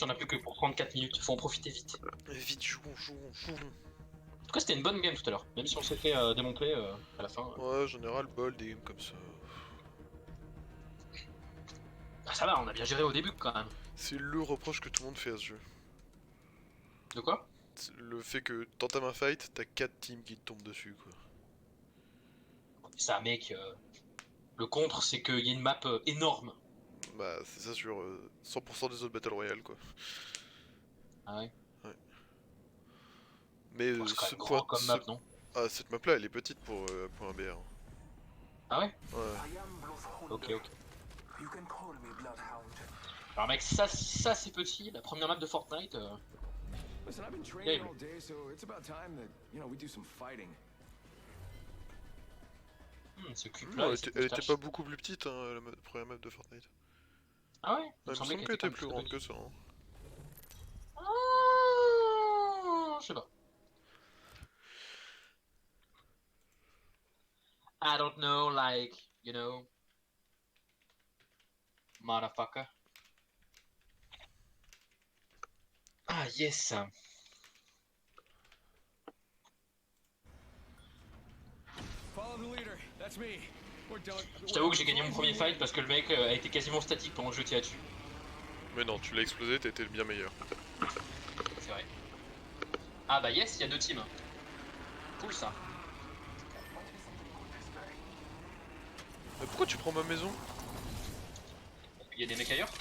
il n'y en a plus que pour 34 minutes, faut en profiter vite. Vite, jouons. En tout cas, c'était une bonne game tout à l'heure, même si on s'est fait démonter à la fin. Ouais, j'en ai ras le bol des games comme ça. Ah, ça va, on a bien géré au début quand même. C'est le reproche que tout le monde fait à ce jeu. De quoi? Le fait que t'entames un fight, t'as 4 teams qui te tombent dessus, quoi. Ça, mec, le contre, c'est qu'il y a une map énorme. Bah, c'est ça sur 100% des autres Battle Royale, quoi. Ah ouais? Mais Oh, c'est quand même grand comme map, non? Ah, cette map là, elle est petite pour un BR. Ah ouais? Ouais. Ok. Alors mec, ça c'est petit, la première map de Fortnite. Listen, I've been training all day, so it's about time that, we do some fighting. Ce cube là, Elle était pas beaucoup plus petite, hein, la première map de Fortnite. Ah ouais? Il me semble qu'elle était plus grande que ça. Hein. Ah, je sais pas. I don't know, like, motherfucker. Ah yes. Je t'avoue que j'ai gagné mon premier fight parce que le mec a été quasiment statique pendant que je tirais dessus. Mais non, tu l'as explosé, t'as été bien meilleur. C'est vrai. Ah bah yes, il y a 2 teams. Cool ça. Mais pourquoi tu prends ma maison? Il y a des mecs ailleurs.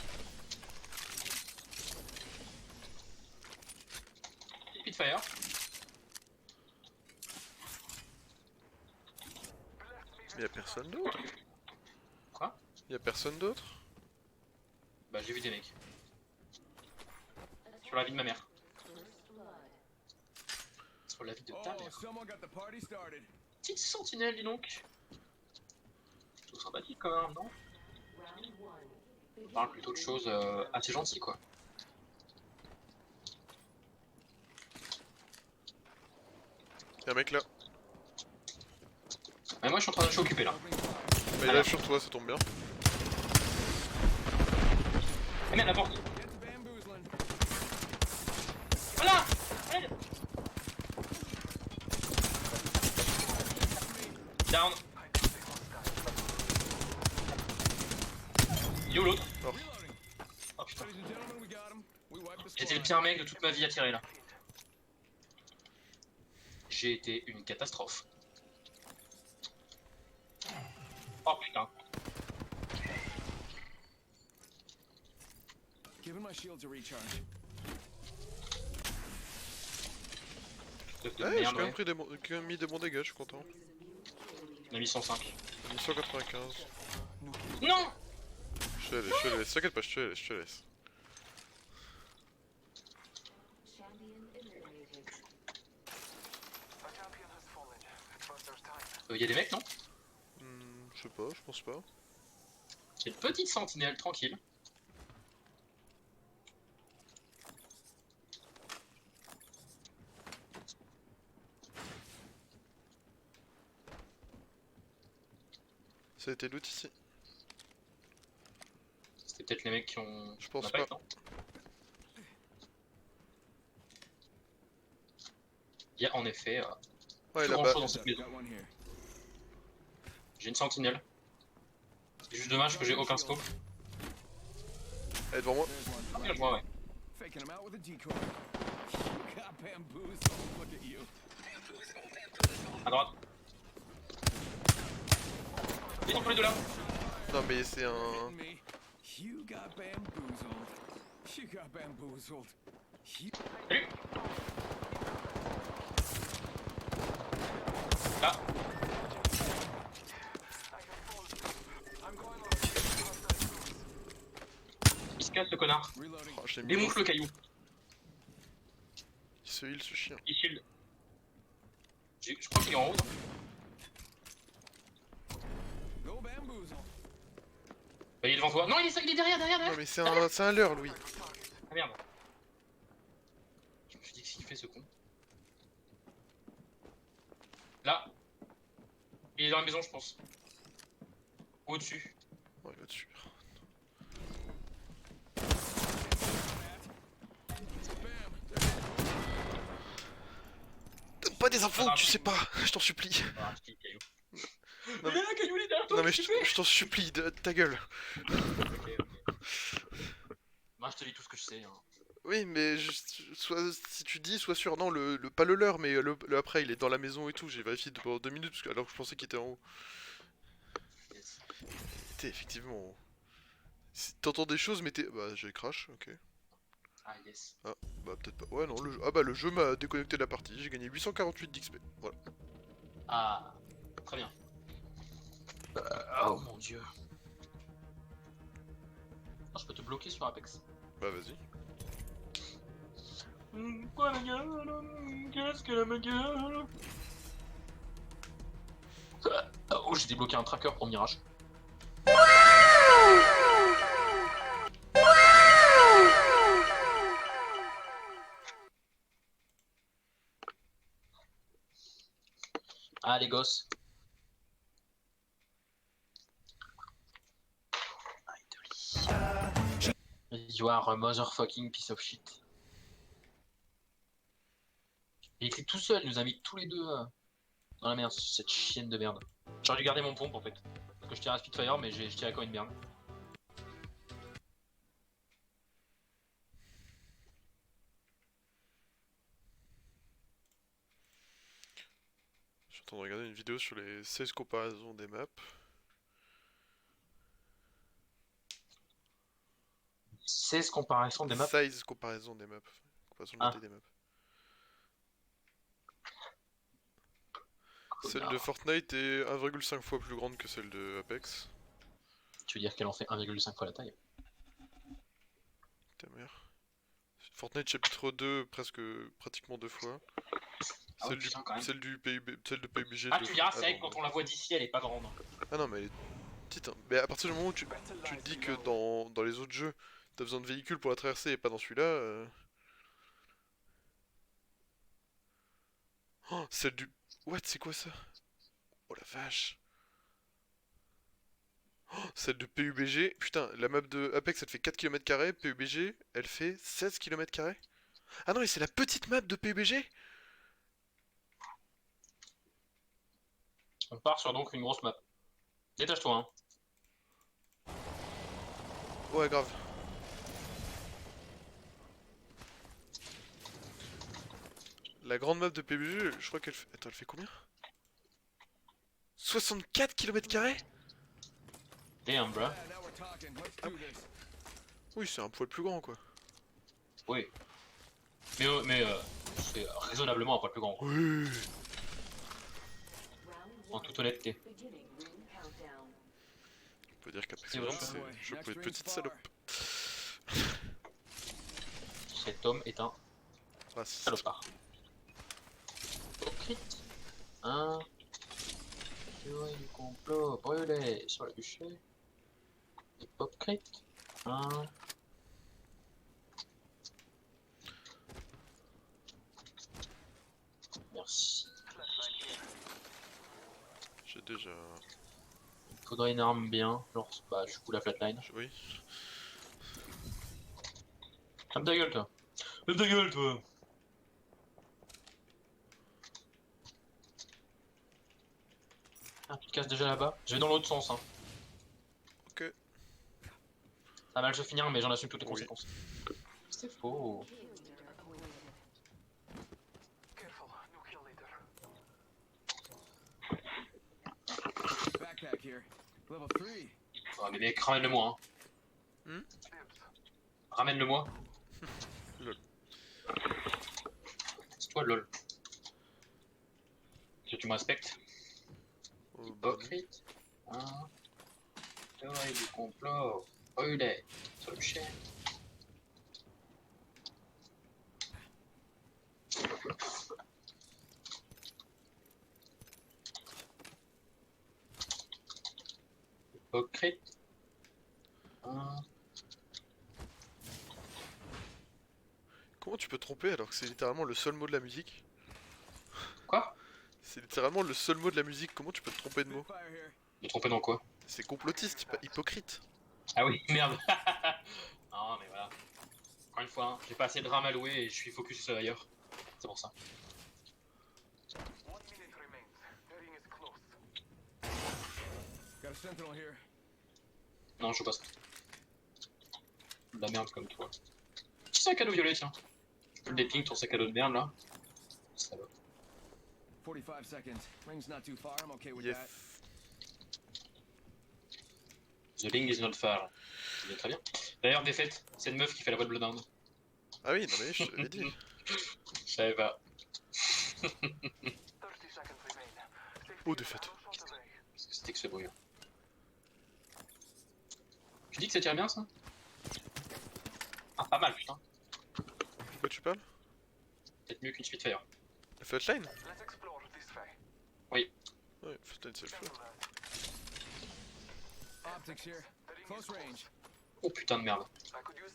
Spitfire. Y'a personne d'autre? Quoi? Y'a personne d'autre? Bah j'ai vu des mecs. Sur la vie de ma mère. Sur la vie de ta mère. Petite sentinelle, dis donc. Tout sympathique quand même, non? On parle plutôt de choses assez gentilles quoi. Y'a un mec là. Mais moi je suis je suis occupé là. Mais il est sur toi, ça tombe bien. Ah merde, la porte. Voilà. Aide. Down. Il est où l'autre? Oh putain. J'étais le pire mec de toute ma vie à tirer là. J'ai été une catastrophe. Oh putain. Ouais, j'ai quand même mis des bons dégâts, je suis content. On a mis 105. J'ai mis 195. Non. Je te laisse, t'inquiète pas, je te laisse. Y'a des mecs non? Je sais pas, je pense pas. C'est une petite sentinelle, tranquille. Ça a été loot ici. C'était peut-être les mecs qui ont... Je pense pas. Il y a en effet ouais, plus grand chose dans cette maison. J'ai une sentinelle. C'est juste dommage que j'ai aucun scope. Elle est devant moi. Ah, je vois, ouais. À droite. Ils sont tous les deux là. Non mais c'est un... Salut. Là. Il se casse ce connard. Oh, Démonte le caillou. Il se heal ce chien. Il shield. Je crois qu'il est en haut. Bah, il est devant toi. Non, il est derrière. Non mais c'est un leurre, lui. Ah merde. Je me suis dit qu'est-ce qu'il fait ce con. Là. Il est dans la maison je pense. Au-dessus. Ouais, là-dessus. des infos que tu sais pas, je t'en supplie. Ah, je dis caillou. Non, Il y a un caillou, il est derrière toi, Non mais qu'est-ce que tu fais? je t'en supplie, ta gueule. Ok. Moi je te dis tout ce que je sais. Hein. Oui, mais soit si tu dis, sois sûr. Non, pas le leur, mais le après, il est dans la maison et tout. J'ai vérifié pendant 2 minutes alors que je pensais qu'il était en haut. Yes. T'es effectivement. Si t'entends des choses, mais t'es. Bah, j'ai crash, ok. Ah yes. Ah, bah peut-être pas. Ouais, non, le jeu. Ah, bah le jeu m'a déconnecté de la partie. J'ai gagné 848 d'XP. Voilà. Ah, très bien. Oh mon dieu. Oh, je peux te bloquer sur Apex. Bah, vas-y. Quoi ma gueule? Qu'est-ce qu'elle a ma gueule? Oh, j'ai débloqué un tracker pour Mirage. Ah les gosses. You are a motherfucking piece of shit. Il était tout seul, il nous a mis tous les deux dans la merde, cette chienne de merde. J'aurais dû garder mon pompe en fait. Parce que je tirais à Spitfire, mais je tirais comme une merde. Je suis en train de regarder une vidéo sur les 16 comparaisons des maps. 16 comparaisons des maps. 16 comparaisons des maps. Comparaison de la taille des maps. Celle de Fortnite est 1,5 fois plus grande que celle de Apex. Tu veux dire qu'elle en fait 1,5 fois la taille? Ta mère. Fortnite chapitre 2, pratiquement 2 fois. Ah Celle, oui, putain, quand même. celle de PUBG. Ah, tu diras, c'est vrai que quand on la voit d'ici, elle est pas grande. Ah non, mais elle est petite. Hein. Mais à partir du moment où tu te dis que dans les autres jeux, t'as besoin de véhicules pour la traverser et pas dans celui-là. Oh, celle du. What, c'est quoi ça? Oh la vache. Oh, celle de PUBG. Putain, la map de Apex elle fait 4 km², PUBG elle fait 16 km². Ah non, et c'est la petite map de PUBG? On part sur donc une grosse map. Détache-toi, hein. Ouais, grave. La grande map de PUBG, je crois qu'elle fait. Attends, elle fait combien? 64 km²? Damn, bruh. Oui, c'est un poil plus grand quoi. Oui. Mais c'est raisonnablement un poil plus grand. Quoi. Oui. En toute honnêteté. On peut dire qu'Apex Legends, c'est je peux être petite salope. Cet homme est un Raciste. salopard. Hypocrite. Hein. Théorie du complot brûlé sur le bûcher. Hypocrite. Hein. Merci. J'ai déjà. Il faudrait une arme bien. Genre, bah, je fous la flatline. Oui. Ferme ta gueule, toi. Ferme ta gueule, toi. Ah, tu te casses déjà là-bas. Je vais dans l'autre sens, hein. Ok. Ça va mal se finir, mais j'en assume toutes les Oui. conséquences. C'est faux. Oh, mais mec, ramène-le-moi, hein. Hmm. Ramène-le-moi. Lol. C'est toi, lol. Que tu me respectes. Oh, Hypocrite. Hein. Théorie du complot. Brûlé. Sur le chien. Hypocrite. Hein. Comment tu peux te tromper alors que c'est littéralement le seul mot de la musique? Quoi? C'est littéralement le seul mot de la musique, comment tu peux te tromper de mot? Me tromper dans quoi? C'est complotiste, pas hypocrite. Ah oui, merde. Non, mais voilà. Encore une fois, hein, j'ai pas assez de RAM à louer et je suis focus ailleurs. C'est pour ça. Sentinel here. Non, je joue pas ça. De la merde comme toi. Petit sac à dos violet, tiens. Tu peux le déping ton sac à dos de merde là. Salaud. 45 seconds. Ring's not too far. I'm okay with that. Yes. The ring is not far. C'est bien, très bien. D'ailleurs, défaite, c'est une meuf qui fait la voix de Bloodhound. Ah oui, non mais je t'avais dit. Je savais pas. Oh, défaite. Qu'est-ce que c'était que ce bruit? Tu dis que ça tire bien ça? Ah, pas mal, putain. De quoi tu parles? Peut-être mieux qu'une Spitfire. La flatline? Oui. Ouais, flatline c'est le flat. Optics here. Close range. Oh putain de merde.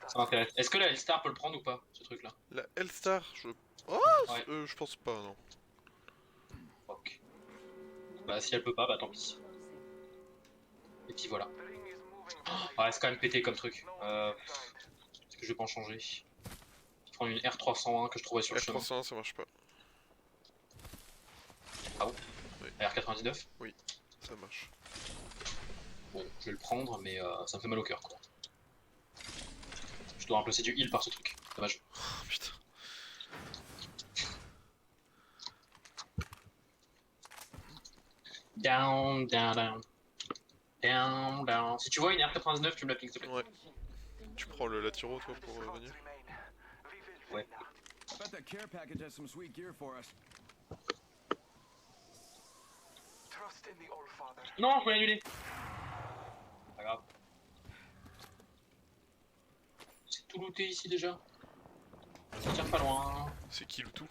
Ça m'intéresse. Est-ce que la L-Star peut le prendre ou pas, ce truc là? La L-Star, je... Oh Ouais. je pense pas, non. Ok. Bah si elle peut pas, bah tant pis. Et puis voilà. Oh, ouais, c'est quand même pété comme truc. Est-ce que je vais pas en changer? Je vais prendre une R301 que je trouvais sur le chemin. R301 ça marche pas. Ah bon? Oui. La R99? Oui, ça marche. Bon, je vais le prendre, mais ça me fait mal au cœur quoi. Je dois remplacer du heal par ce truc. Dommage. Oh putain. Down, down, down. Down, down. Si tu vois une R99, tu me la ping s'il te plaît. Ouais. Tu prends le latiro toi pour venir? Ouais. I bet that care package has some sweet gear for us. Non, je voulais annuler. Pas grave. C'est tout looté ici déjà. Ça tire pas loin. C'est qui le tout?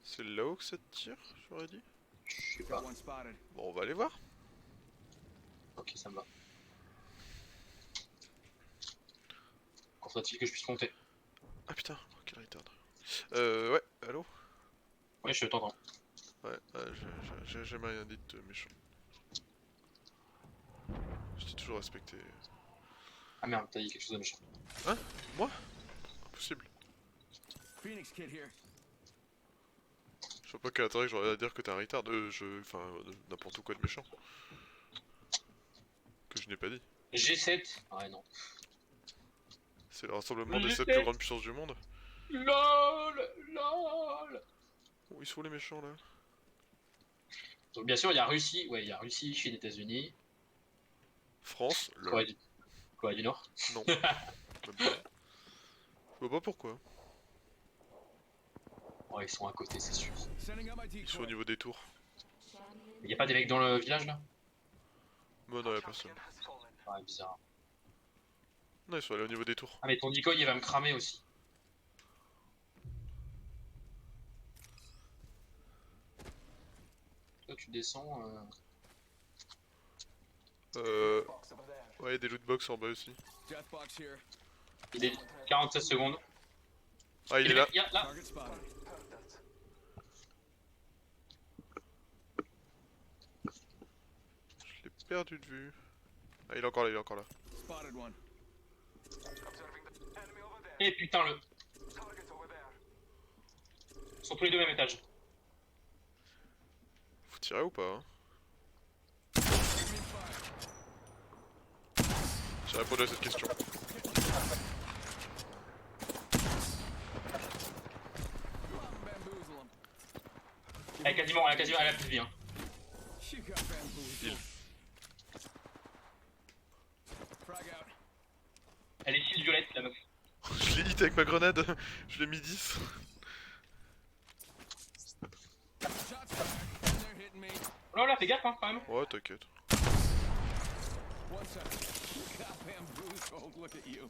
C'est là-haut que ça tire, j'aurais dit? Je sais Got pas. one spotted. Bon, on va aller voir. Ok, ça me va. Quand faudrait-il que je puisse monter? Ah putain, oh, quel retard. Ouais, allô? Ouais, je t'entends. Ouais, j'ai jamais rien dit de méchant. Je t'ai toujours respecté. Ah merde, t'as dit quelque chose de méchant. Hein? Moi? Impossible. Phoenix kid here. Je vois pas quel intérêt que j'aurais à dire que t'es un retard. Enfin, n'importe quoi de méchant. Que je n'ai pas dit. G7. Ouais, non. C'est le rassemblement des Mais 7 j'ai- plus grandes puissances du monde. LOL. LOL. Oh, ils sont où les méchants là? Donc bien sûr, il y a Russie. Ouais, il y a Russie, Chine, États-Unis. France? Corée Lol. Corée du Nord. Non. Même pas. Je vois pas pourquoi. Ouais, ils sont à côté, c'est sûr. Sending out my Ils sont au decoy. niveau des tours. Il y a pas des mecs dans le village là? Moi non, y'a personne. Ouais, bizarre. Non, ils sont allés au niveau des tours. Ah, mais ton decoy il va me cramer aussi. Toi, tu descends. Ouais, y'a des lootbox en bas aussi. Death box here. Il est 47 secondes. Ah, il est là. Il y a là. Target spotted. Je l'ai perdu de vue. Ah, il est encore là, il est encore là. Spotted one. Et putain, le. Ils sont tous les deux au même étage. Faut tirer ou pas hein? J'ai répondu à cette question. Bamboozle 'em. Elle a quasiment, elle a plus de vie. Hein. You got bamboozled. Il. Frag out. Elle est shield violette, la meuf. Je l'ai hit avec ma grenade. Je l'ai mis 10. Shots fired. They're hitting me. Oh là, fais gaffe hein, quand même. Ouais, t'inquiète. One second. You got bamboozled. Look at you.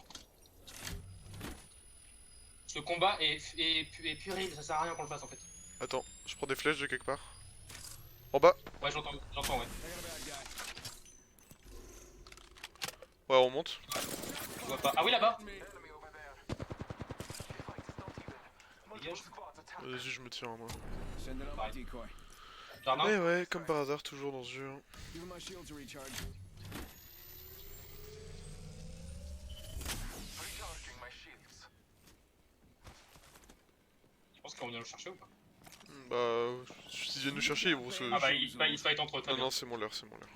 Ce combat est puéril, ça sert à rien qu'on le fasse en fait. Attends, je prends des flèches de quelque part. En bas. Ouais, j'entends, ouais. I got a bad guy. Ouais, on monte. Je vois pas. Ah oui, là-bas. Me. Dégage. Vas-y, je me tiens moi. Sending out my decoy. Jardin. Eh ouais, comme par hasard, toujours dans ce jeu. Hein. Giving my shield to recharge. Je pense qu'on vient le chercher ou pas? Bah, s'ils viennent nous chercher, ils vont se... Ah bah ils se fight entre eux, très Non, bien. non, c'est mon leurre, c'est mon leurre.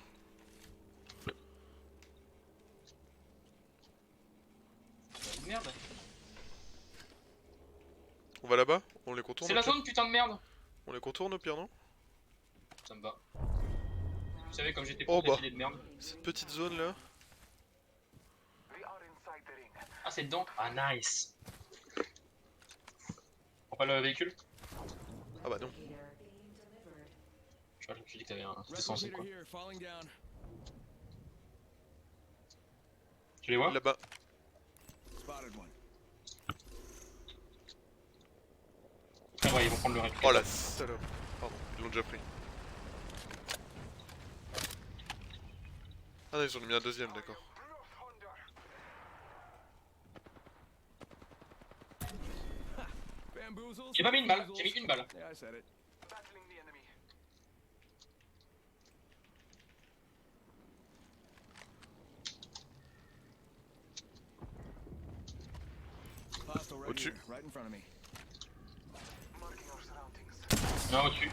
Merde. On va là-bas? On les contourne C'est au la pire zone, putain de merde. On les contourne au pire, non? Ça me va. Vous savez comme j'étais Oh pour bah. défiler de merde. Cette petite zone là. Ah c'est dedans. Ah nice. Prends pas le véhicule? Ah bah non. Je me suis dit que t'avais un... C'était censé quoi. Replicator here, falling down. Tu les vois? Là-bas. Spotted one. Ah ouais, ils vont prendre le Oh réplicateur. la salope. Pardon, ils l'ont déjà pris. Ah non, ils en ont mis un deuxième, d'accord. Bamboozles. J'ai pas mis une balle, bamboozles. j'ai mis une balle. Yeah, I said it. Hostile right Au-dessus. here, right in front of me. Non, au-dessus.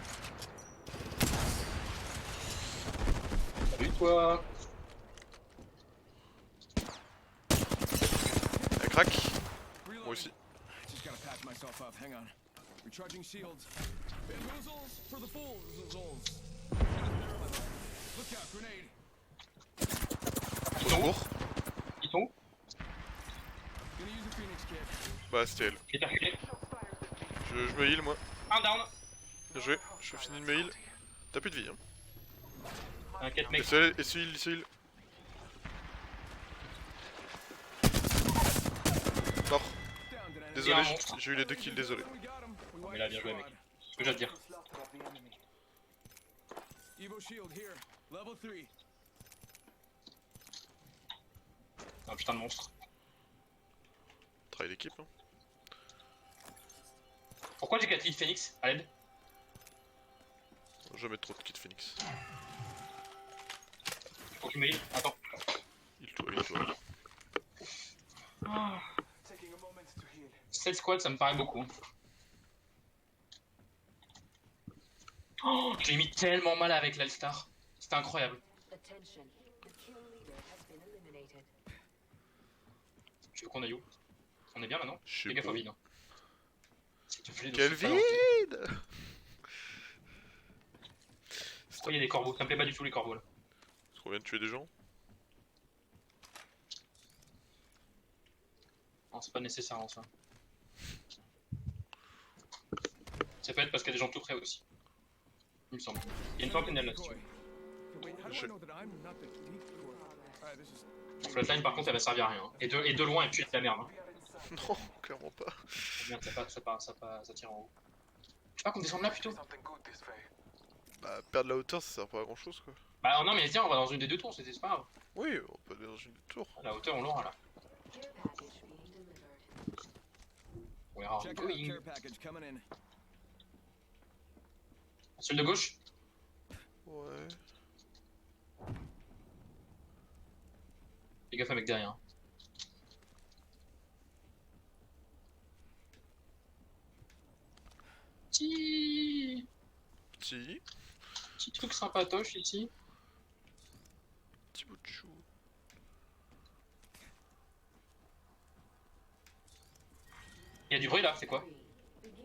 Salut toi. Elle craque. Reloading. Moi aussi. Just gotta patch myself up. Hang on. Recharging shields. Bamboozles for the fools. Look out, grenade. Ils Au sont où? secours. Ils sont où? Gonna use a Phoenix kit. Bah c'était elle. J'ai perculé. Je me heal moi. Un down. Bien joué. Je finis de me heal. T'as plus de vie hein. T'inquiète Et mec. ce heal, ce heal. Mort. Down, did I? Désolé, un monstre. j'ai eu les deux kills, désolé. We got him. We Mais là, wiped bien the joué mec. squad. Ce que j'ai à te dire. Evo shield here. Level 3. Un putain de monstre. Travail d'équipe hein. Pourquoi j'ai 4 kills Phoenix? À l'aide? Jamais trop de kit Phoenix. Faut que tu me heal. Attends. Il-toi. 7 squads ça me paraît beaucoup. Oh, j'ai mis tellement mal avec l'Alstar. C'était incroyable. Attention, the kill leader has been eliminated. Tu veux qu'on aille où? On est bien maintenant? Je Fais sais gaffe pas. au vide. Hein. S'il te plaît, ne Quel saute pas dans le vide. vide! Pourquoi il y a des corbeaux? Ça me plaît pas du tout les corbeaux là. Est-ce qu'on vient de tuer des gens? Non, c'est pas nécessaire en soi. Ça peut être parce qu'il y a des gens tout près aussi. Il me semble. Il y a une sentinelle là-dessus. Wait, how do Je- I know that I'm not the decoy? Alright, this is. Flatline par contre elle va servir à rien. Hein. Et de loin et puis de la merde. Hein. Non, clairement pas. Oh, merde, ça tire en haut. Je sais pas qu'on descende là plutôt. Bah, perdre la hauteur, ça sert pas à grand chose quoi. Bah non mais tiens, on va dans une des deux tours, c'était pas grave. Oui, on peut aller dans une tour. La hauteur on l'aura là. Care package being delivered. Where are we Check out going? care package coming in. Celui de gauche? Ouais. Fais gaffe avec derrière. Petit... Petit. Petit truc sympatoche ici. Petit bout de chou. Il y a du bruit là, c'est quoi?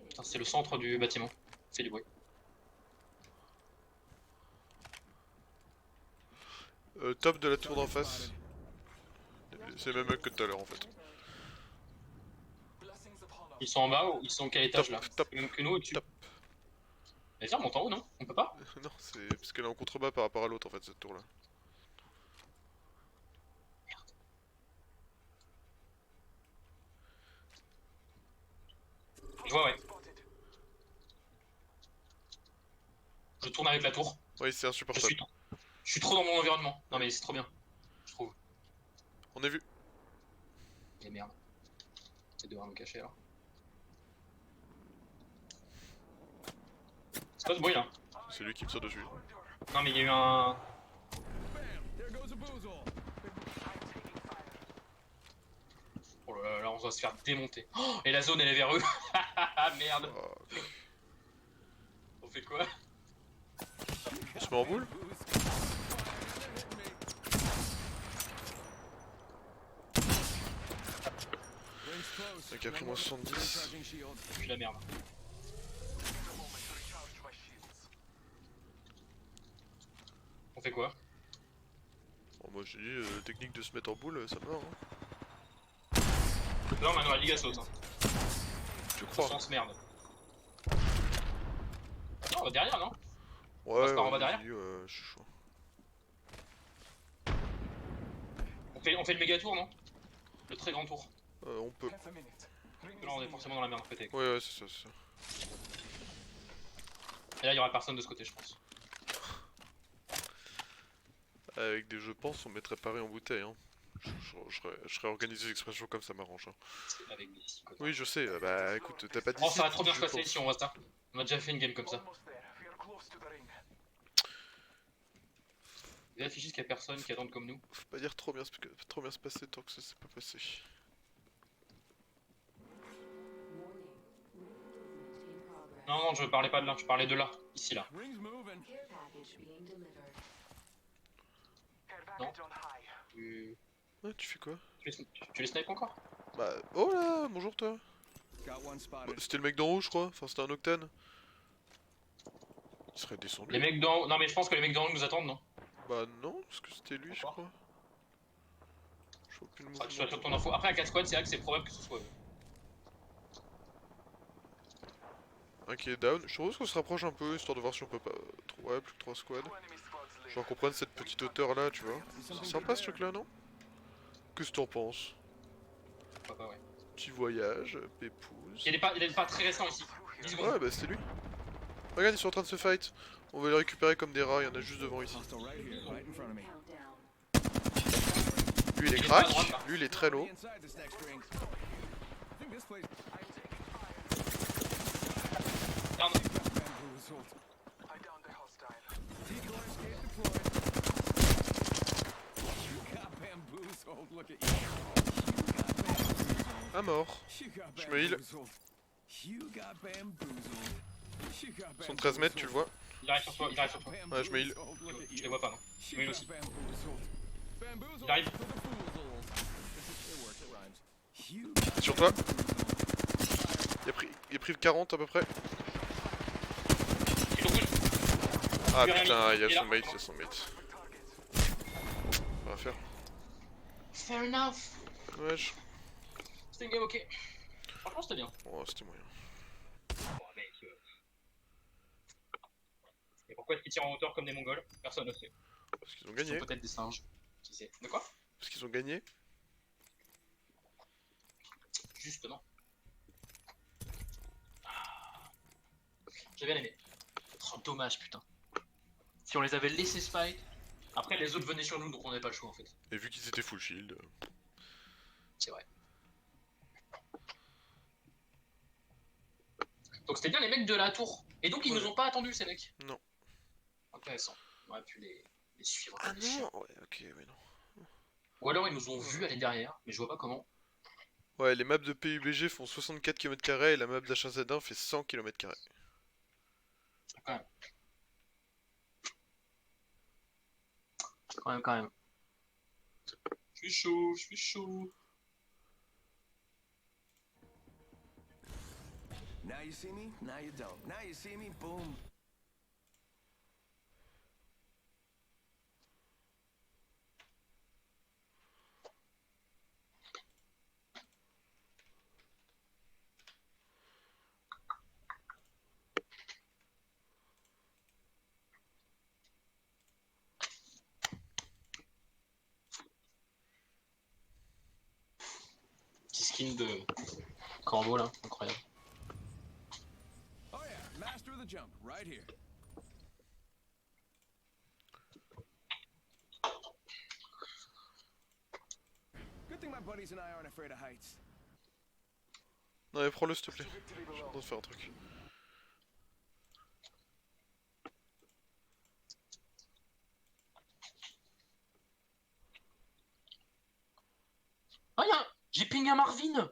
Putain, c'est le centre du bâtiment. C'est du bruit. Top de la tour d'en face. C'est le même mec que tout à l'heure en fait. Ils sont en bas ou ils sont quel étage là? Top. Même que nous au-dessus. Top. Vas-y, on monte en haut, non? On peut pas? Non, c'est parce qu'elle est en contrebas par rapport à l'autre en fait cette tour là. Je vois, ouais. Je tourne avec la tour. Oui, c'est Je insupportable. suis, je suis trop dans mon environnement. Non mais c'est trop bien. Je trouve. On est vu. Et merde. C'est devoir me cacher alors. C'est quoi ce bruit là? C'est lui qui me saute dessus. Non mais il y a eu un... Bam! There goes a boozle. Oh là là, on va se faire démonter. Oh, et la zone elle est vers eux. Merde. Oh. fait quoi? On se met en boule? Ok, après moi 70. Puis la merde. On fait quoi? Bon, moi j'ai dit, technique de se mettre en boule, ça meurt. Hein. Non, maintenant la Liga saute. Hein. Tu Ça crois? sent merde. Non, on va derrière, non? Ouais, on va derrière. vas-y, je suis chaud. On fait le méga tour, non? Le très grand tour. On peut. Half a minute. Ring Là, on est is forcément dans la merde, peut-être. Ouais, c'est ça, c'est ça. Et là, il y aura personne de ce côté, je pense. Avec des je pense, on mettrait Paris en bouteille. Hein. Je serais organisé l'expression comme ça m'arrange. Hein. C'est avec des petits côtés. Oui, je sais. Bah écoute, t'as pas dit. Oh, ça va trop bien se passer si on voit ça. On a déjà fait une game comme ça. Vérifie juste qu'il y a personne qui attende comme nous. Faut pas dire trop bien se passer tant que ça s'est pas passé. Non, non, je parlais pas de là, je parlais de là, ici là. Ring's moving. Care package being delivered. Non. Tu, Ouais, tu fais quoi? tu les snipes encore? Bah, oh là, bonjour toi. Got one Bah, spotted. c'était le mec d'en haut, je crois. Enfin, c'était un octane. Il serait descendu. Les mecs d'en haut. Non, mais je pense que les mecs d'en haut nous attendent, non? Bah non, parce que c'était lui, je Pourquoi crois. Je vois plus le Faudra que tu sois mouvement. sur ton info. Après, à 4 squads, c'est vrai que c'est probable que ce soit eux. Un qui est down. Je propose qu'on se rapproche un peu, histoire de voir si on peut pas... Ouais, plus que 3 squads. Genre qu'on prenne cette petite hauteur là, tu vois. C'est sympa ce truc là, non? Qu'est-ce que t'en penses? Pourquoi pas, ouais. Petit voyage, pépouze. Il est pas très récent ici. 10 secondes. Ouais, bah c'était lui. Regarde, ils sont en train de se fight. On va les récupérer comme des rats, il y en a juste devant ici. Hostile right here, right in front of me. Countdown. Lui il est Il est pas à crack, droite, là. lui il est très low. Inside this next ring. I think this place Regarde. bamboozled. Decoy escape deployed. You got bamboozled. Look at you. À mort. You got Je me heal. bamboozled. You got bamboozled. You got 113 mètres, tu le vois. Il arrive sur toi, il arrive sur toi. Ouais, je me heal. Je les vois pas, non. You Oui, got aussi. bamboozled. Bamboozled Il arrive. for the foozled. It works, it rhymes. You got Sur toi. bamboozled. Il a pris 40 à peu près. Il est au rouge. Ah Lui, putain, il y il est a là. son mate, il y a son mate. On va faire. Fair enough. Wesh. C'était une game ok. Franchement, c'était bien. Oh, c'était moyen. Bon, mec. Et pourquoi est-ce qu'ils tirent en hauteur comme des mongols? Personne ne sait. Parce qu'ils ont Ils gagné. sont peut-être des singes. Qui sait? De quoi? Parce qu'ils ont gagné. Justement. J'ai bien aimé. Oh, dommage, putain. Si on les avait laissés se fight. Après, les autres venaient sur nous, donc on n'avait pas le choix en fait. Et vu qu'ils étaient full shield. C'est vrai. Donc c'était bien les mecs de la tour. Et donc ils Ouais. nous ont pas attendus, ces mecs. Non. Intéressant. On aurait pu les suivre. Ah comme des chiens. non. Ouais, ok, ouais, non. Ou alors ils nous ont vus aller derrière, mais je vois pas comment. Ouais, les maps de PUBG font 64 km² et la map d'H1Z1 fait 100 km². Quand même. Quand même. Je suis chaud, je suis chaud. Now you see me, now you don't. Now you see me, boom. Petit skin de Corbeau là, incroyable. Oh yeah, master of the jump, right here. Good thing my buddies and I aren't afraid of heights. Non mais prends-le s'il te plaît. Je suis en train de faire un truc. Ah j'ai ping un Marvin.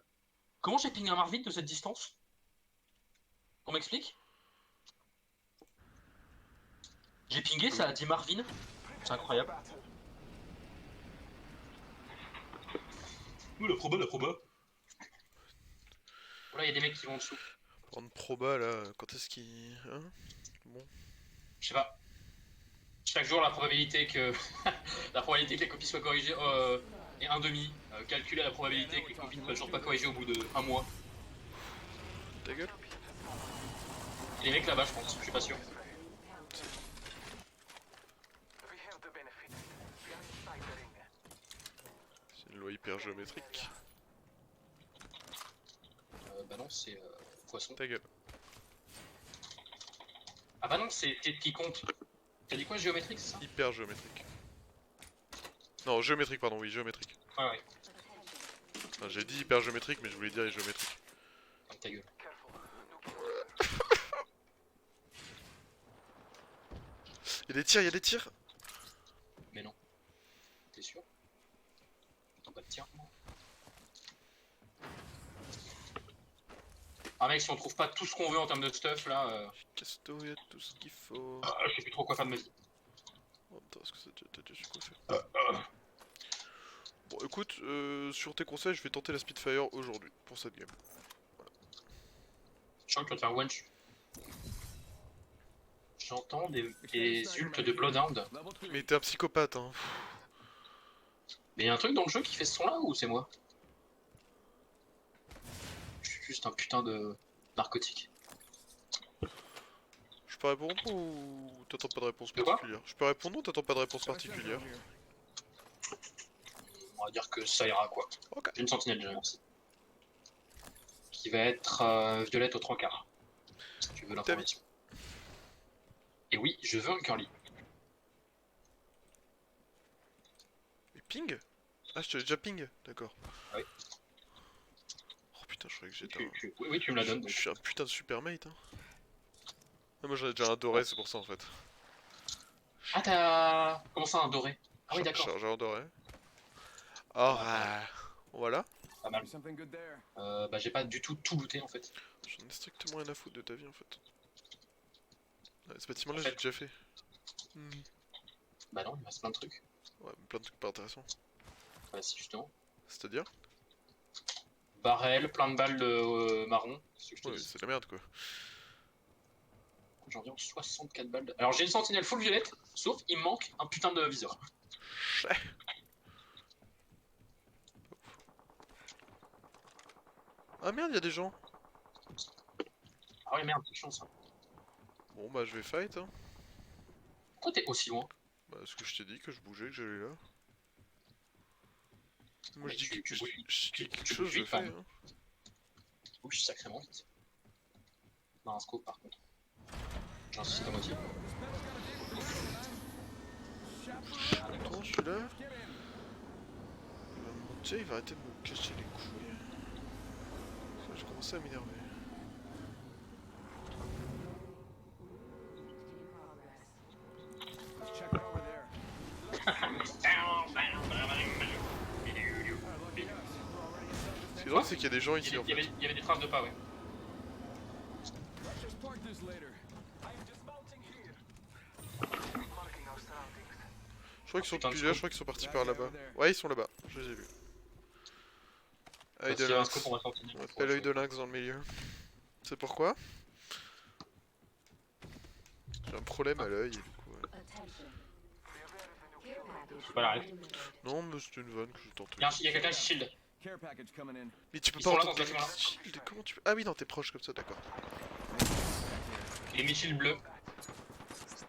Comment j'ai ping un Marvin de cette distance? On m'explique? J'ai pingé, ça a dit Marvin. C'est incroyable. Ouh, la proba, la proba. Voilà, il y a des mecs qui vont en dessous. Prendre proba là, quand est-ce qu'il. Hein? Bon. Je sais pas. Chaque jour, la probabilité que la probabilité que les copies soient corrigées est 1,5. Calculer la probabilité que les copies ne soient toujours pas corrigées au bout de 1 mois. Ta gueule. Et les mecs là-bas, je pense, je suis pas sûr. C'est une loi hyper géométrique. Bah non, c'est poisson. Ta gueule. Ah bah non, c'est qui compte. T'as dit quoi, géométrique, c'est ça? Hyper géométrique. Non, géométrique, pardon, oui, géométrique. Ouais, ouais. Enfin, j'ai dit hyper géométrique, mais je voulais dire géométrique. Comme ta gueule. Y'a des tirs, y'a des tirs. Mais non. T'es sûr? J'entends pas de tir, moi. Ah mec, si on trouve pas tout ce qu'on veut en termes de stuff là, Casto, y'a tout ce qu'il faut. je sais plus trop quoi faire de ma vie. Oh, attends, est-ce que t'as déjà su quoi faire? Bon, écoute, sur tes conseils, je vais tenter la Spitfire aujourd'hui, pour cette game. Je sens que tu vas te faire one shot. J'entends des ults de Bloodhound. Level 3. Mais t'es un psychopathe, hein. Mais y'a un truc dans le jeu qui fait ce son là ou c'est moi? Je suis juste un putain de narcotique. Je peux répondre ou t'attends pas de réponse De quoi? particulière? Je peux répondre ou t'attends pas de réponse particulière? On va dire que ça ira quoi. Ok. J'ai une sentinelle déjà, merci. Qui va être violette au 3 quarts. Si tu veux l'information. Et oui, je veux un curly. Mais ping? Ah, je te l'ai déjà ping? D'accord. Ah oui. Oh putain, je croyais que j'étais un... Oui, oui, tu me la donnes. Donc. Je suis un putain de super mate, hein. Ah, moi j'en ai déjà un doré, c'est pour ça en fait. Ah, t'as. Comment ça, un doré? Ah oui, d'accord. Chargeur doré. Ah, voilà. Pas mal. Something good there. Bah, j'ai pas du tout looté en fait. J'en ai strictement rien à foutre de ta vie en fait. Ouais, ce bâtiment là En fait- j'ai déjà fait. Bah, non, il me reste plein de trucs. Ouais, mais plein de trucs pas intéressants. Bah, si, justement. C'est-à-dire? Barrel, plein de balles de marron. C'est ce que je te Ouais, dis. c'est de la merde quoi. J'ai environ 64 balles. Alors, j'ai une sentinelle full violette, sauf il me manque un putain de viseur. Chais. Ah merde, y'a des gens. Ah ouais, merde, c'est chiant ça. Bon bah je vais fight hein. Pourquoi t'es aussi loin? Bah est-ce que je t'ai dit que je bougeais, que j'allais là? Moi Mais je dis tu que bouges- je dis quelque tu chose, bouges je vite, fais quand même. hein. Oui, je suis sacrément vite. Non, un scope par contre. J'insiste à moitié. Ah, d'accord. Attends, je suis là. Il va me monter, il va arrêter de me cacher les couilles. Ça, je commence à m'énerver. Check it over there. Ce qui est drôle, c'est qu'il y a des gens ici en fait. Il y avait des traces de pas, ouais. Let's just park this later. Je crois qu'ils sont Putain de depuis là, je scope. crois qu'ils sont partis par là-bas. Ouais, ils sont là-bas, je les ai vus. Œil S'il de y a un lynx. scope, on va sentinelle. On appelle œil de lynx dans le milieu. C'est pourquoi? J'ai un problème à l'œil, du coup. Ouais. Attention. Care package Pas la ref. eliminated. Non, mais c'était une vanne que je tentais. Il y a quelqu'un qui shield. Care package coming in. Mais tu peux Ils pas sont là entendre dans ce bâtiment-là. shield, comment tu peux... Ah oui, non, t'es proche comme ça, d'accord. Les missiles bleus.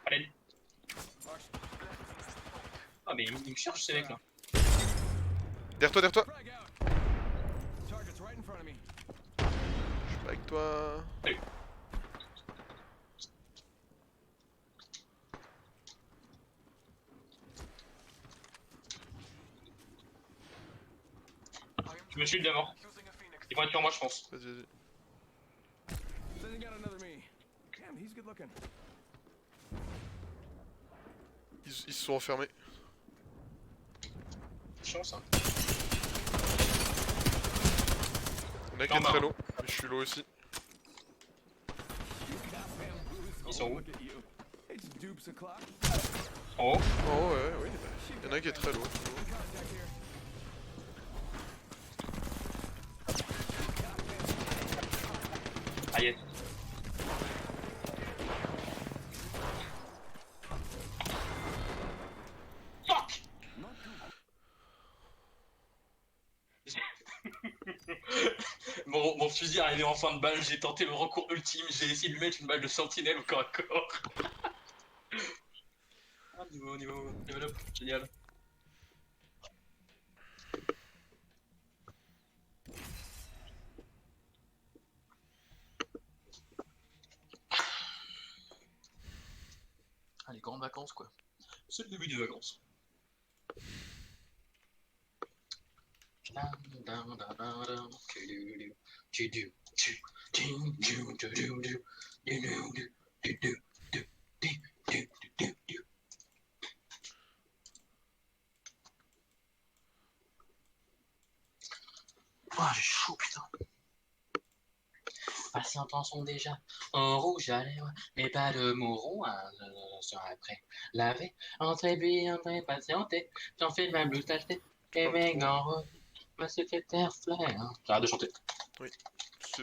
Allez. Ah, mais ils me cherchent ces mecs là. Derrière toi, derrière toi. Frag out. Target's right in front of me. Je suis pas avec toi. Salut. Je me shield d'avant. Ils vont être sur moi, je pense. Vas-y, vas-y. Sending out another me. Damn, he's good looking. Ils se sont enfermés. Chiant ça. On a qui est très low, mais je suis low aussi. Ils sont où? Look at you. It's dupes o'clock. Oh, Oh ouais, oui, bah, y en a un qui est très loin. Contact here. ah yes. Fuck. Not too Mon fusil arrivé en fin de balle, j'ai tenté le recours ultime, j'ai essayé de lui mettre une balle de sentinelle au corps à corps. Ah, niveau up, génial. Ah, les grandes vacances quoi. C'est le début des vacances. Ah, j'ai chaud, putain. Patients sont déjà en rouge à lèvres, mais pas de mots ronds après. Laver, entrer, puis entrer, patienter. J'en fais ma blouse tachetée, et parles mes trop. gants roses, ma secrétaire flaire. J'arrête de chanter,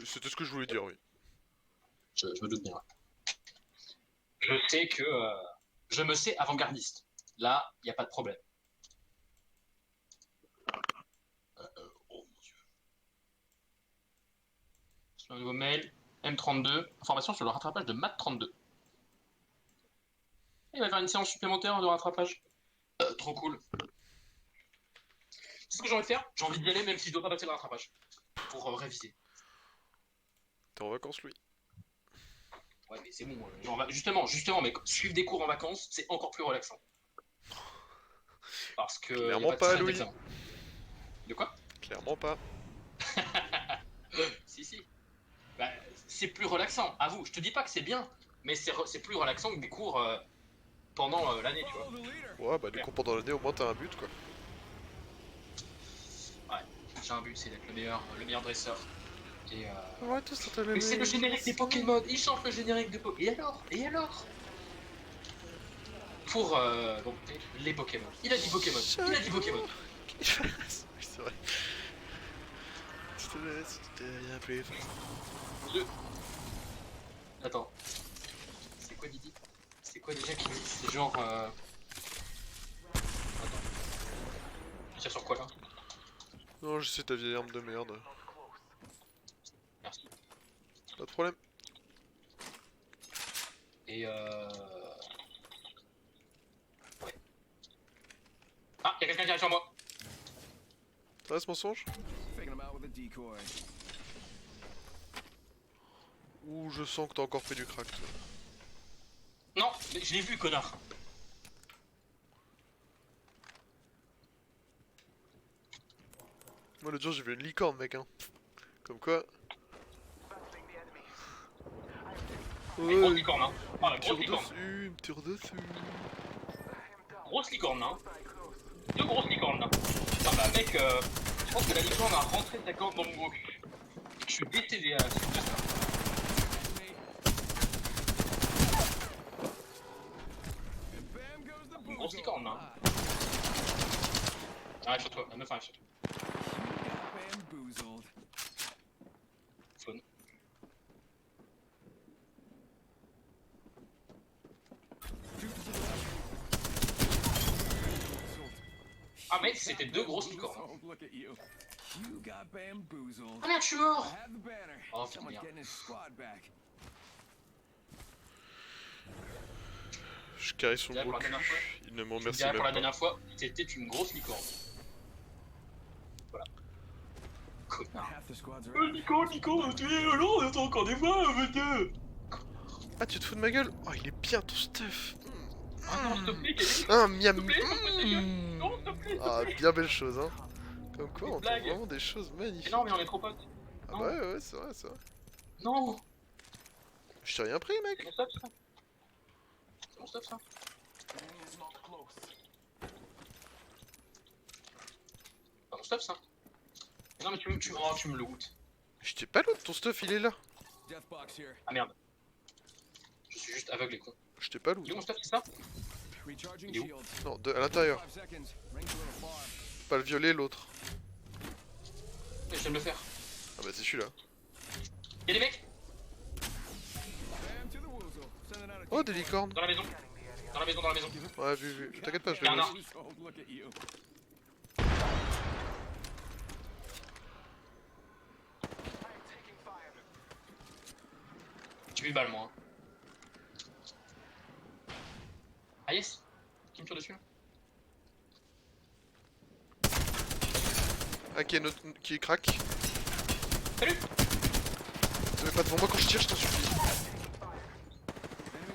C'était ce que je voulais dire, oui. je me doute bien. Je sais que je me sais avant-gardiste. Là, il n'y a pas de problème. Oh mon dieu. Sur un nouveau mail, M32, information sur le rattrapage de Math 32. Il va faire une séance supplémentaire de rattrapage. Trop cool. C'est ce que j'ai envie de faire. J'ai envie d'y aller même si je dois pas passer le rattrapage. Pour réviser. T'es en vacances, lui. Ouais, mais c'est bon. Genre, justement, mais suivre des cours en vacances, c'est encore plus relaxant. Parce que y a Clairement pas de pas, stress Louis. d'examen. De quoi? Clairement pas. Si. Bah, c'est plus relaxant, avoue. Je te dis pas que c'est bien, mais c'est plus relaxant que des cours pendant l'année, tu vois. follow the leader. Ouais, bah, du coup, pendant l'année, au moins, t'as un but, quoi. Ouais, j'ai un but, c'est d'être le meilleur dresseur. Et Ouais, tout ça, mais c'est le générique des Pokémon, il chante le générique de Pokémon. Et alors Pour dompter les Pokémon. Il a dit Pokémon. Il a dit Pokémon. Oui, c'est vrai. Je te laisse, t'es rien plus. Attends. C'est quoi Didi? C'est quoi déjà qu'il dit? C'est genre... Attends. Tu tires sur quoi là? Non, je sais ta vieille arme de merde. Merci. Pas de problème. Et ouais. Ah, y'a quelqu'un qui arrive sur moi. Ça reste mensonge? Faking him out with a decoy. Ouh, je sens que t'as encore fait du crack, toi. Non, mais je l'ai vu, connard. Moi, l'autre jour, j'ai vu une licorne, mec, hein. Comme quoi. Une grosse Ouais, licorne, hein. Ah, la tire grosse licorne. dessus, me tire dessus. Grosse licorne, hein. Deux grosses licornes, là. Ah bah, mec, je pense que la licorne a rentré sa corde dans mon gros cul. Je suis décédé à la suite de ça. And bam goes the Une grosse boozle. licorne, là. Arrive sur toi, la meuf arrive sur toi. Bamboozled. Faune. Ah mec, c'était deux grosses licornes. Oh, look at you. You got bamboozled. Ah merde, je suis I mort. have the banner. Oh, Someone's merde. getting his squad back. Je caresse son Là, pour gros la dernière fois. cul. Il ne m'en Je remercie dirais même pour la pas. dernière fois, c'était une grosse licorne. Voilà. Connard. Half the squad's around. Licorne, tu es long, on attend encore des fois, monsieur. Ah, tu te fous de ma gueule? Oh, il est bien ton stuff. Ah non, s'il te plaît, Kevin. Ah, miam. S'il te plaît, ferme ta gueule. Non, s'il te plaît. Ah, bien belle chose, hein. Comme quoi, Des on entend blagues. vraiment des choses Mais magnifiques. non, mais on est trop potes. Ah non. bah ouais, c'est vrai, c'est vrai. Non, Je t'ai rien pris, c'est mec. mon stuff, ça. C'est mon stuff, ça. C'est mon stuff, ça. Mais non, mais tu me le goûtes. Je t'ai pas l'autre, ton stuff, il est là. Death box here. Ah merde. Je suis juste aveugle et con. Je t'ai pas loot. Il est où mon stuff, c'est ça? Recharging Il est où? shields. Non, à l'intérieur. 5 seconds. Rings a little far. Pas le violet, l'autre. Je viens de le faire. Ah bah c'est celui-là. Y'a des mecs Bam to the woozle. Sending out a Oh, des licornes. dans la maison. Dans la maison, dans la maison. Ouais, vu. T'inquiète pas, je l'ai Bernard. vu. woozle. Look at you. J'ai 8 balles moi. Ah yes. Qui me tire dessus là? Ah, qui est crack. Salut. Ne mets pas devant moi quand je tire, je t'en supplie. Enemy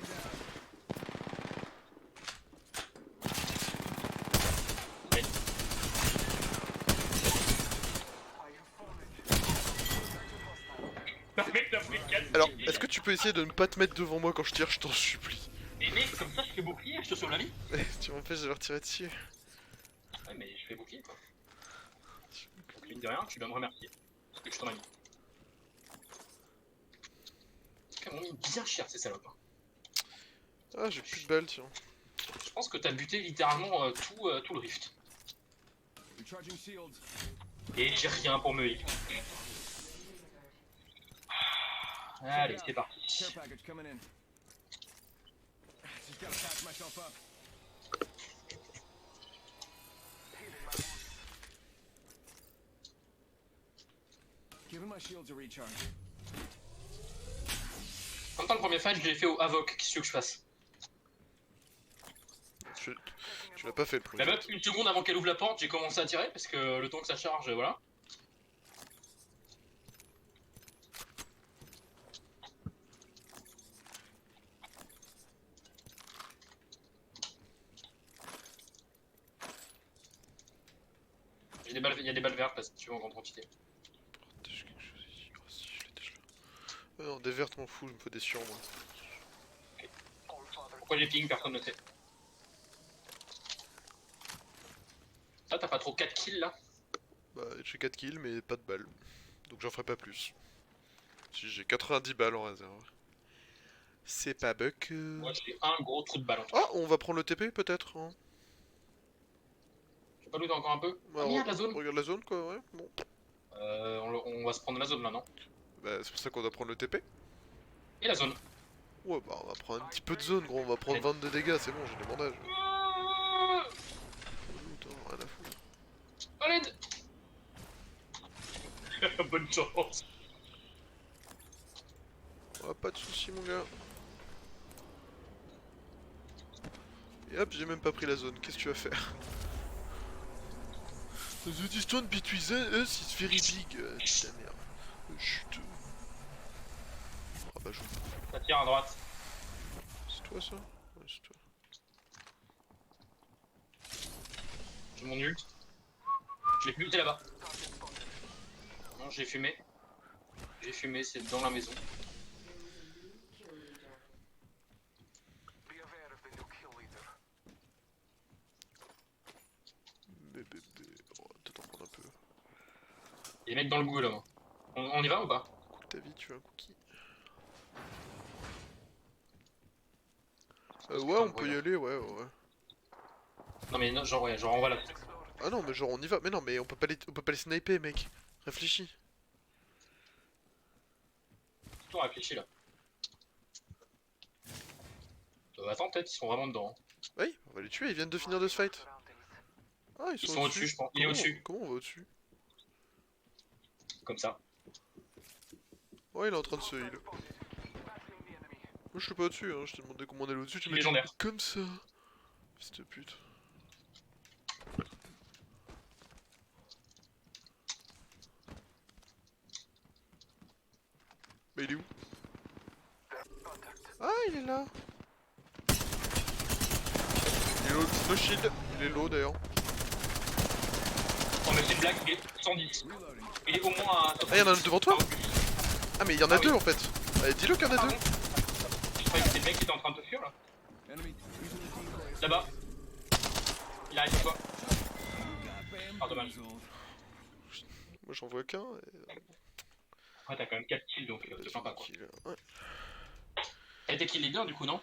down. Mec, t'as pris 4. Alors, est-ce que tu peux essayer de ne pas te mettre devant moi quand je tire, je t'en supplie. Mais mec, comme ça je fais bouclier, je te sauve la vie. Tu m'empêches de leur tirer dessus. Ouais, mais je fais bouclier quoi. Mine de rien, tu dois me remercier. Parce que je t'en ai mis. Elles m'ont mis bien cher ces salopes. Hein. Ah, j'ai plus de balles, tiens. Je pense que t'as buté littéralement tout le rift. Recharging shields. Et j'ai rien pour me heal. Allez, c'est parti. Care package coming in. Just gotta patch myself up. Giving my shields a recharge. En même temps, le premier fight, je l'ai fait au Havoc. Qu'est-ce que tu veux que je fasse? Tu l'as pas fait le premier. La meuf, une seconde avant qu'elle ouvre la porte, j'ai commencé à tirer parce que le temps que ça charge, voilà. Il y a des balles vertes là si tu veux en grande quantité. Protège quelque chose ici. Oh si, je l'ai déjà là. Non, des vertes m'en fous, je me fais des sûrs moi. Pourquoi j'ai ping, personne ne sait. Ah, t'as pas trop 4 kills là? Bah, j'ai 4 kills, mais pas de balles. Donc j'en ferai pas plus. Si j'ai 90 balles en réserve. C'est pas buck. Moi j'ai un gros trou de ballon. Ah, on va prendre le TP peut-être hein. Tu peux pas looter encore un peu? Bah, Ah merde, la zone. Regarde la zone quoi, ouais. Bon. On va se prendre la zone là, non? Bah, c'est pour ça qu'on doit prendre le TP. Et la zone. Ouais, bah, on va prendre un petit peu de zone, gros. On va prendre 22 dégâts, c'est bon, j'ai des bandages. Putain, rien à foutre. À l'aide. Bonne chance. Ah, pas de soucis, mon gars. Et hop, j'ai même pas pris la zone. Qu'est-ce que tu vas faire? The distance between us is very big. Putain, merde. Chut. Ah bah, je... Ça tire à droite. C'est toi ça? Ouais, c'est toi. J'ai mon ult. Je l'ai buté là-bas. Non, j'ai fumé. J'ai fumé, c'est dans la maison. On va peut-être en prendre un peu. Il y a des mecs dans le goût là. On y va ou pas? Coup de ta vie, tu veux un cookie? Ouais, on peut y aller, ouais. Non mais non, genre ouais, genre on va là. Ah non, mais genre on y va. Mais non, mais on peut pas les sniper, mec. Réfléchis. On réfléchit là. Attends, peut-être ils sont vraiment dedans. Hein. Oui, on va les tuer, ils viennent de finir de se fight. Ah, Ils sont au-dessus, je pense. Il est au-dessus. Comment on va au-dessus? Comme ça. Ouais, il est en train de se heal. Moi je suis pas au-dessus, hein. Je t'ai demandé comment on allait au-dessus, tu m'as dit Légendaire. comme ça. Fils de pute. Mais il est où? Ah, il est là. Il est low, no shield. Il est low d'ailleurs. Oh mais c'est une blague, il est 110. Reloading. Il est au moins à... Ah, y'en a un devant toi? Ah, mais il y en a Ah deux oui. en fait. Allez, dis-le qu'il y en a Pardon. deux. Je croyais que c'était le mec qui était en train de te fuir là. Enemy using the decoys. Là-bas. Il arrive sur toi. Bam. Ah dommage. Woozle. Moi j'en vois qu'un. Ouais, t'as quand même 4 kills donc c'est sympa quoi. Ouais. T'as été kill leader du coup, non?